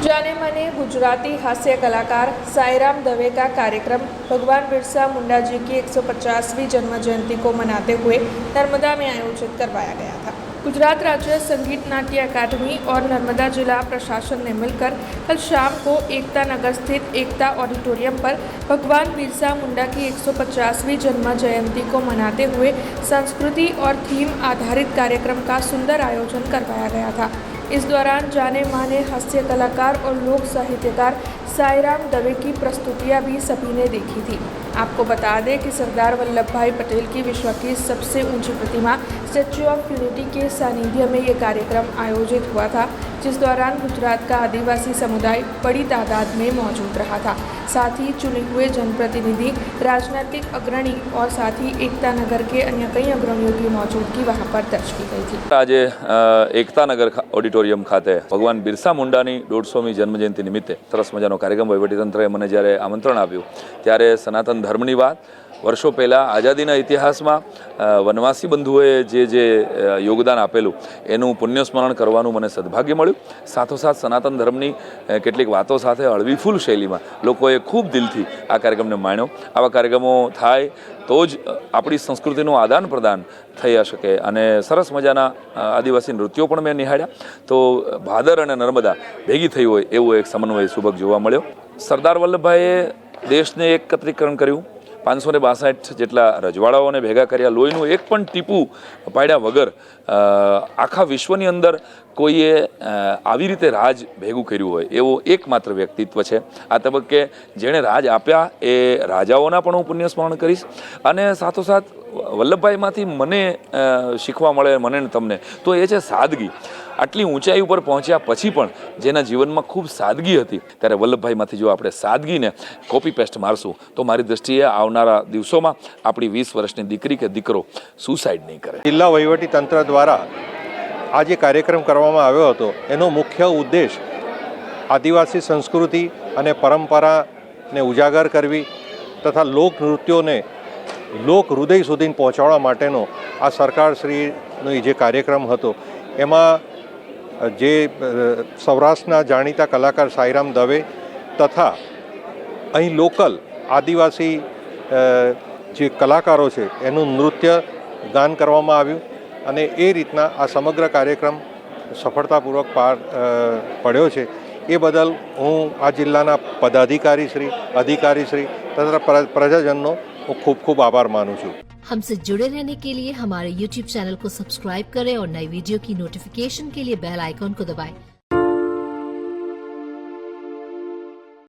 जाने माने गुजराती हास्य कलाकार साईराम दवे का कार्यक्रम भगवान बिरसा मुंडा जी की 150वीं जन्म जयंती को मनाते हुए नर्मदा में आयोजित करवाया गया था। गुजरात राज्य संगीत नाट्य अकादमी और नर्मदा जिला प्रशासन ने मिलकर कल शाम को एकता नगर स्थित एकता ऑडिटोरियम पर भगवान बिरसा मुंडा की 150वीं जन्म जयंती को मनाते हुए संस्कृति और थीम आधारित कार्यक्रम का सुंदर आयोजन करवाया गया था। इस दौरान जाने माने हास्य कलाकार और लोक साहित्यकार साईराम दवे की प्रस्तुतियां भी सभी ने देखी थी। आपको बता दें कि सरदार वल्लभ भाई पटेल की विश्व की सबसे ऊंची प्रतिमा स्टैच्यू ऑफ यूनिटी के सानिध्य में ये कार्यक्रम आयोजित हुआ था, जिस दौरान गुजरात का आदिवासी समुदाय बड़ी तादाद में मौजूद रहा था। साथ ही चुने हुए जनप्रतिनिधि, राजनीतिक अग्रणी और साथ ही एकता नगर के अन्य कई अग्रणियों की मौजूदगी वहां पर दर्ज की गई थी। आज एकता नगर ऑडिटोरियम खाते भगवान बिरसा मुंडानी 150મી जन्मजयंती निमित्ते सरस मजानो कार्यक्रम वहीवटीतंत्रे મને જ્યારે આમંત્રણ આપ્યું ત્યારે સનાતન ધર્મની વાત, વર્ષો પહેલાં આઝાદીના ઇતિહાસમાં વનવાસી બંધુઓએ જે યોગદાન આપેલું એનું પુણ્યસ્મરણ કરવાનું મને સદભાગ્ય મળ્યું। સાથોસાથ સનાતન ધર્મની કેટલીક વાતો સાથે હળવીફૂલ શૈલીમાં લોકોએ ખૂબ દિલથી આ કાર્યક્રમને માણ્યો। આવા કાર્યક્રમો થાય તો જ આપણી સંસ્કૃતિનું આદાન પ્રદાન થઈ શકે અને સરસ મજાના આદિવાસી નૃત્યો પણ મેં નિહાળ્યા તો ભાદર અને નર્મદા ભેગી થઈ હોય એવો એક સમન્વય સુભગ જોવા મળ્યો। સરદાર વલ્લભભાઈએ દેશને એકત્રીકરણ કર્યું, 562 જેટલા રજવાડાઓને ભેગા કર્યા, લોહીનું એક પણ ટીપું પાડ્યા વગર આખા વિશ્વની અંદર કોઈએ આવી રીતે રાજ ભેગું કર્યું હોય એવો એકમાત્ર વ્યક્તિત્વ છે। આ તબક્કે જેણે રાજ આપ્યા એ રાજાઓના પણ હું પુણ્યસ્મરણ કરીશ અને સાથોસાથ વલ્લભભાઈમાંથી મને શીખવા મળે મને ને તમને તો એ છે સાદગી। આટલી ઊંચાઈ ઉપર પહોંચ્યા પછી પણ જેના જીવનમાં ખૂબ સાદગી હતી ત્યારે વલ્લભભાઈમાંથી જો આપણે સાદગીને કોપી પેસ્ટ મારશું તો મારી દૃષ્ટિએ આવનારા દિવસોમાં આપણી 20 વર્ષની દીકરી કે દીકરો સુસાઇડ નહીં કરે। જિલ્લા વહીવટી તંત્ર દ્વારા આ જે કાર્યક્રમ કરવામાં આવ્યો હતો એનો મુખ્ય ઉદ્દેશ આદિવાસી સંસ્કૃતિ અને પરંપરાને ઉજાગર કરવી તથા લોકનૃત્યોને લોક હૃદય સુધી પહોંચાડવા માટેનો આ સરકારશ્રીનો જે કાર્યક્રમ હતો એમાં જે સૌરાષ્ટ્રના જાણીતા કલાકાર સાઈરામ દવે તથા અહીં લોકલ આદિવાસી જે કલાકારો છે એનું નૃત્ય ગાન કરવામાં આવ્યું અને એ રીતના આ સમગ્ર કાર્યક્રમ સફળતાપૂર્વક પાર પડ્યો છે। એ બદલ હું આ જિલ્લાના પદાધિકારીશ્રી, अधिकारीश्री તથા પ્રજાજનનો હું ખૂબ ખૂબ આભાર માનું છું। हमसे जुड़े रहने के लिए हमारे YouTube चैनल को सब्सक्राइब करें और नई वीडियो की नोटिफिकेशन के लिए बेल आइकॉन को दबाएं।